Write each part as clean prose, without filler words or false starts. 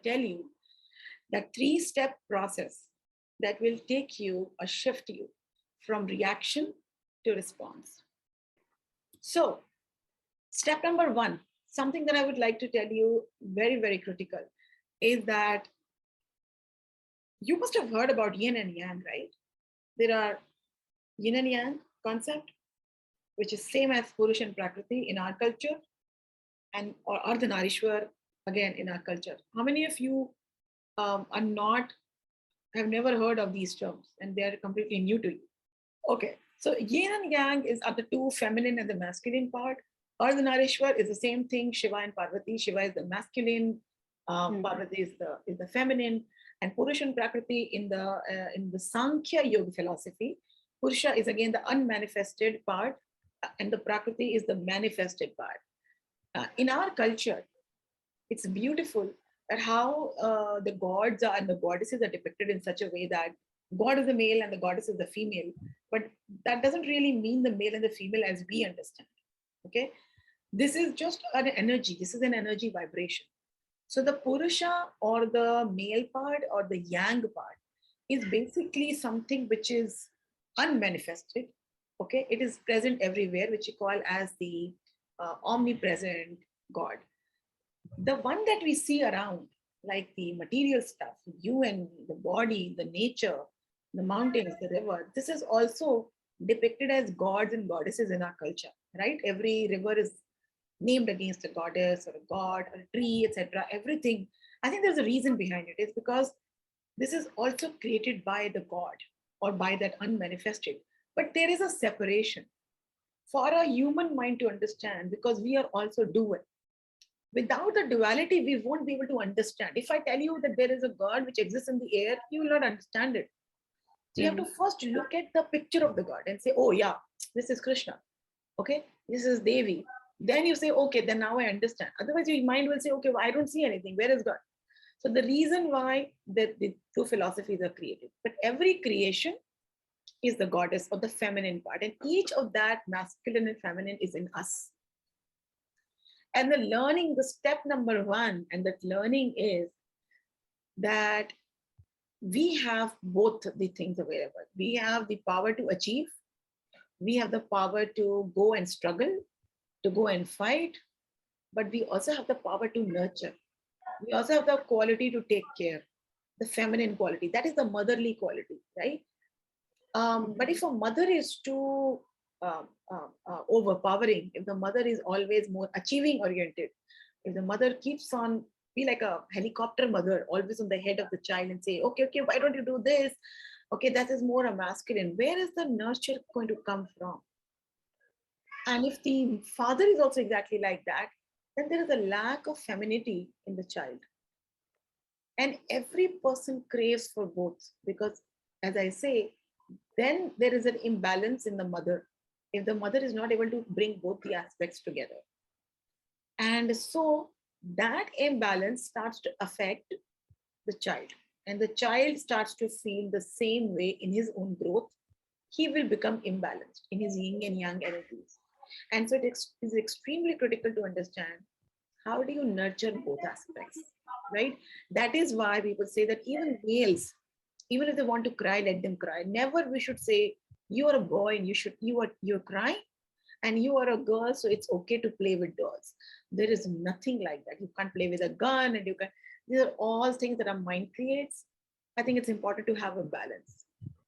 tell you that 3-step process that will take you or shift you from reaction to response. So, step number 1, something that I would like to tell you very, very critical is that you must have heard about yin and yang, right? There are yin and yang concept, which is same as Purush and Prakriti in our culture, and or Ardhanarishwar again in our culture. How many of you have never heard of these terms and they are completely new to you? Okay, so yin and yang are the two feminine and the masculine part. Ardhanarishwar is the same thing, Shiva and Parvati. Shiva is the masculine, Parvati is the feminine, and Purusha and Prakriti in the Sankhya Yoga philosophy. Purusha is again the unmanifested part, and the Prakriti is the manifested part. In our culture, it's beautiful at how the gods and the goddesses are depicted in such a way that God is the male and the goddess is the female, but that doesn't really mean the male and the female as we understand. Okay, this is just an energy. This is an energy vibration. So the Purusha or the male part or the yang part is basically something which is unmanifested. Okay, it is present everywhere, which you call as the omnipresent God. The one that we see around, like the material stuff, you and me, the body, the nature, the mountains, the river, this is also depicted as gods and goddesses in our culture, right? Every river is named against a goddess or a god, or a tree, etc. Everything. I think there's a reason behind it. It's because this is also created by the God or by that unmanifested. But there is a separation for a human mind to understand, because we are also dual. Without the duality, we won't be able to understand. If I tell you that there is a God which exists in the air, you will not understand it. So you have to first look at the picture of the God and say, oh yeah, this is Krishna. Okay, this is Devi. Then you say, okay, then now I understand. Otherwise, your mind will say, okay, well, I don't see anything. Where is God? So the reason why the two philosophies are created, but every creation is the goddess or the feminine part, and each of that masculine and feminine is in us. And the learning, the step number 1, and that learning is that we have both the things available. We have the power to achieve. We have the power to go and struggle, to go and fight, but we also have the power to nurture. We also have the quality to take care, the feminine quality. That is the motherly quality, right? But if a mother is too overpowering, if the mother is always more achieving oriented, if the mother keeps on be like a helicopter mother, always on the head of the child and say, okay, why don't you do this? Okay, that is more a masculine. Where is the nurture going to come from? And if the father is also exactly like that, then there is a lack of femininity in the child. And every person craves for both, because as I say, then there is an imbalance in the mother if the mother is not able to bring both the aspects together. And so that imbalance starts to affect the child, and the child starts to feel the same way in his own growth. He will become imbalanced in his yin and yang energies. And so it is extremely critical to understand, how do you nurture both aspects, right? That is why people say that even males, even if they want to cry, let them cry. Never we should say, you are a boy and you're crying, and you are a girl, so it's okay to play with dolls. There is nothing like that. You can't play with a gun, and these are all things that our mind creates. I think it's important to have a balance.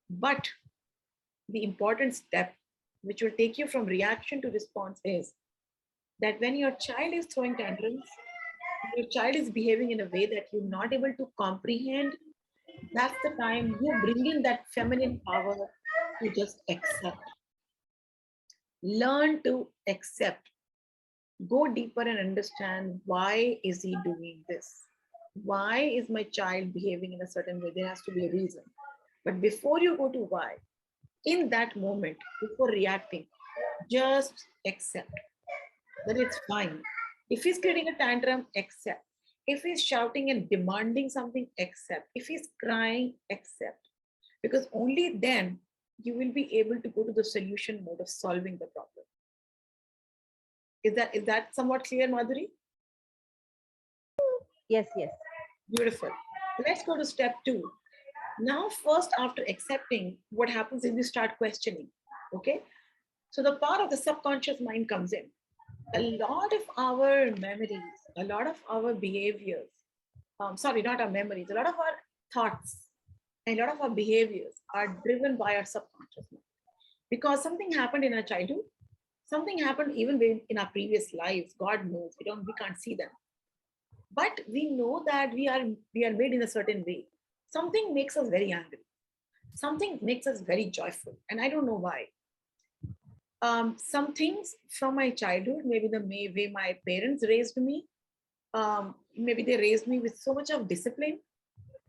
But the important step, which will take you from reaction to response, is that when your child is throwing tantrums, your child is behaving in a way that you're not able to comprehend, that's the time you bring in that feminine power to just accept. Learn to accept. Go deeper and understand, why is he doing this? Why is my child behaving in a certain way? There has to be a reason. But before you go to why, in that moment, before reacting, just accept that it's fine. If he's creating a tantrum, accept. If he's shouting and demanding something, accept. If he's crying, accept. Because only then you will be able to go to the solution mode of solving the problem. Is that somewhat clear, Madhuri? Yes. Beautiful. Let's go to step two. Now, first, after accepting, what happens is we start questioning. Okay. So the part of the subconscious mind comes in. A lot of our memories, a lot of our behaviors, sorry, not our memories, a lot of our thoughts, and a lot of our behaviors are driven by our subconscious mind. Because something happened in our childhood, something happened even in our previous lives. God knows, we can't see them, but we know that we are made in a certain way. Something makes us very angry. Something makes us very joyful, and I don't know why. Some things from my childhood, maybe the way my parents raised me, maybe they raised me with so much of discipline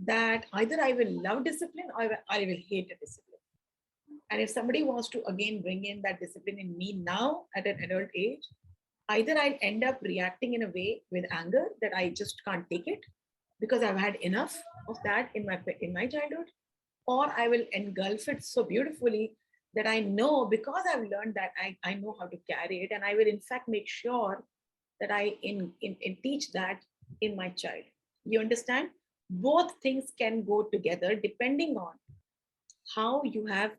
that either I will love discipline or I will hate the discipline. And if somebody wants to again bring in that discipline in me now at an adult age, either I'll end up reacting in a way with anger that I just can't take it because I've had enough of that in my childhood, or I will engulf it so beautifully that I know, because I've learned that I know how to carry it, and I will in fact make sure that I in teach that in my child. You understand? Both things can go together depending on how you have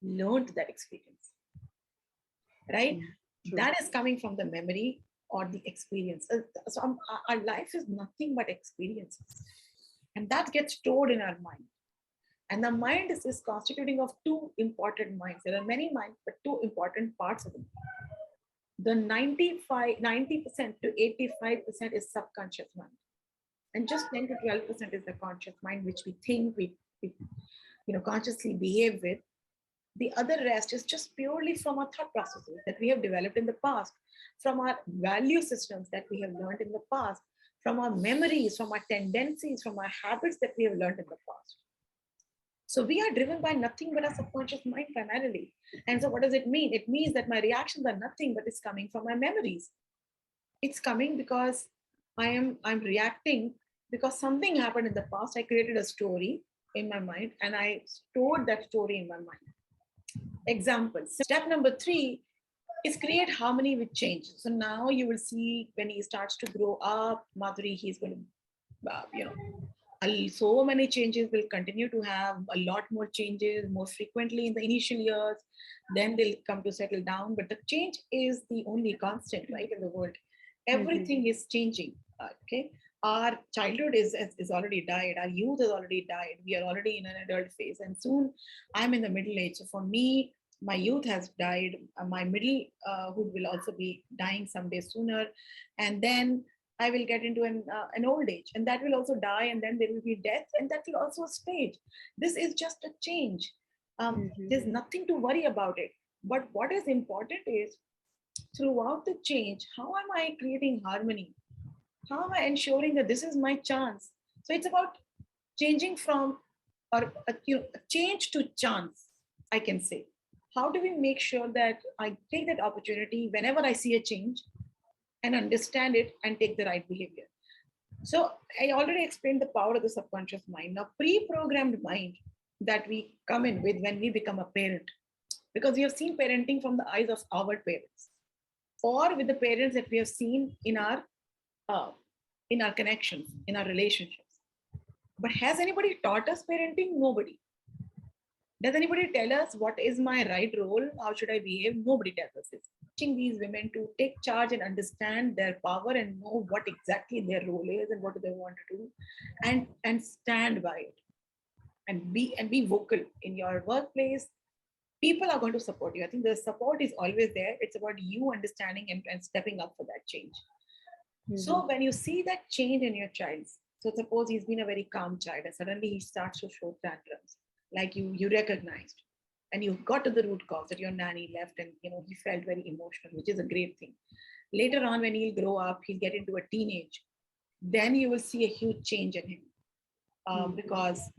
learned that experience, right? True. That is coming from the memory or the experience. So our life is nothing but experiences, and that gets stored in our mind. And the mind is constituting of two important minds. There are many minds, but two important parts of the mind. The 90% to 85% is subconscious mind. And just 10 to 12% is the conscious mind, which we think we consciously behave with. The other rest is just purely from our thought processes that we have developed in the past, from our value systems that we have learned in the past, from our memories, from our tendencies, from our habits that we have learned in the past. So we are driven by nothing but our subconscious mind primarily. And so what does it mean? It means that my reactions are nothing but it's coming from my memories. It's coming because I'm reacting because something happened in the past. I created a story in my mind and I stored that story in my mind. Example. Step number three is create harmony with change. So now you will see when he starts to grow up, Madhuri, he's going to, so many changes will continue to have a lot more changes more frequently in the initial years. Then they'll come to settle down. But the change is the only constant, right, in the world. Everything is changing. Okay. Our childhood is already died. Our youth has already died. We are already in an adult phase. And soon I'm in the middle age. So for me, my youth has died. My middlehood will also be dying someday sooner. And then I will get into an old age, and that will also die, and then there will be death, and that will also stage. This is just a change. There's nothing to worry about it. But what is important is throughout the change, how am I creating harmony? How am I ensuring that this is my chance? So it's about changing from or a change to chance, I can say. How do we make sure that I take that opportunity whenever I see a change and understand it and take the right behavior? So I already explained the power of the subconscious mind. Now, pre-programmed mind that we come in with when we become a parent, because we have seen parenting from the eyes of our parents, or with the parents that we have seen uh, in our connections, in our relationships. But has anybody taught us parenting? Nobody. Does anybody tell us what is my right role? How should I behave? Nobody tells us this. Teaching these women to take charge and understand their power and know what exactly their role is and what do they want to do, and stand by it, and be vocal in your workplace. People are going to support you. I think the support is always there. It's about you understanding and stepping up for that change. So when you see that change in your child, so suppose he's been a very calm child and suddenly he starts to show tantrums, like you recognized, and you got to the root cause that your nanny left, and he felt very emotional, which is a great thing. Later on, when he'll grow up, he'll get into a teenage, then you will see a huge change in him, because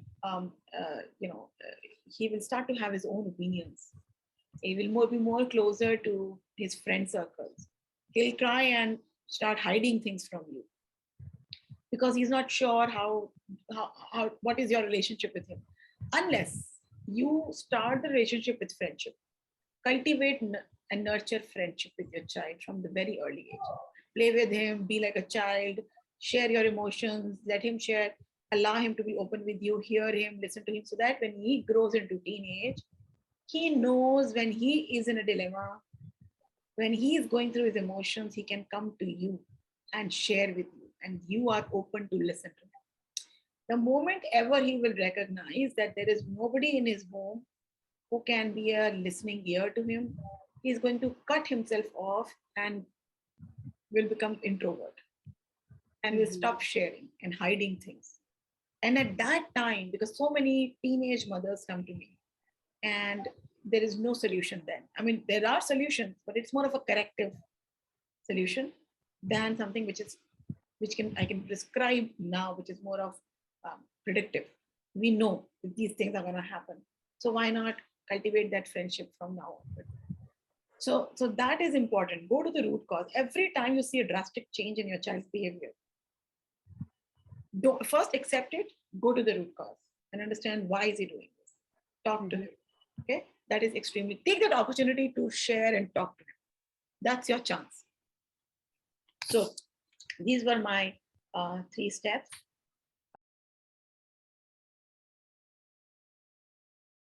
he will start to have his own opinions. He will be more closer to his friend circles. He'll try and start hiding things from you because he's not sure how what is your relationship with him, unless you start the relationship with friendship. Cultivate and nurture friendship with your child from the very early age. Play with him, be like a child, Share your emotions, let him share, allow him to be open with you, hear him, listen to him, so that when he grows into teenage, he knows when he is in a dilemma, when he is going through his emotions, he can come to you and share with you, and you are open to listen to him. The moment ever he will recognize that there is nobody in his home who can be a listening ear to him, he's going to cut himself off and will become introvert and will stop sharing and hiding things. And at that time, because so many teenage mothers come to me and there is no solution then. I mean, there are solutions, but it's more of a corrective solution than something which can I can prescribe now, which is more of predictive. We know that these things are going to happen, so why not cultivate that friendship from now on? So that is important. Go to the root cause. Every time you see a drastic change in your child's behavior, don't first accept it. Go to the root cause and understand why is he doing this. Talk to him. Okay, that is extremely. Take that opportunity to share and talk to him. That's your chance. So these were my 3 steps.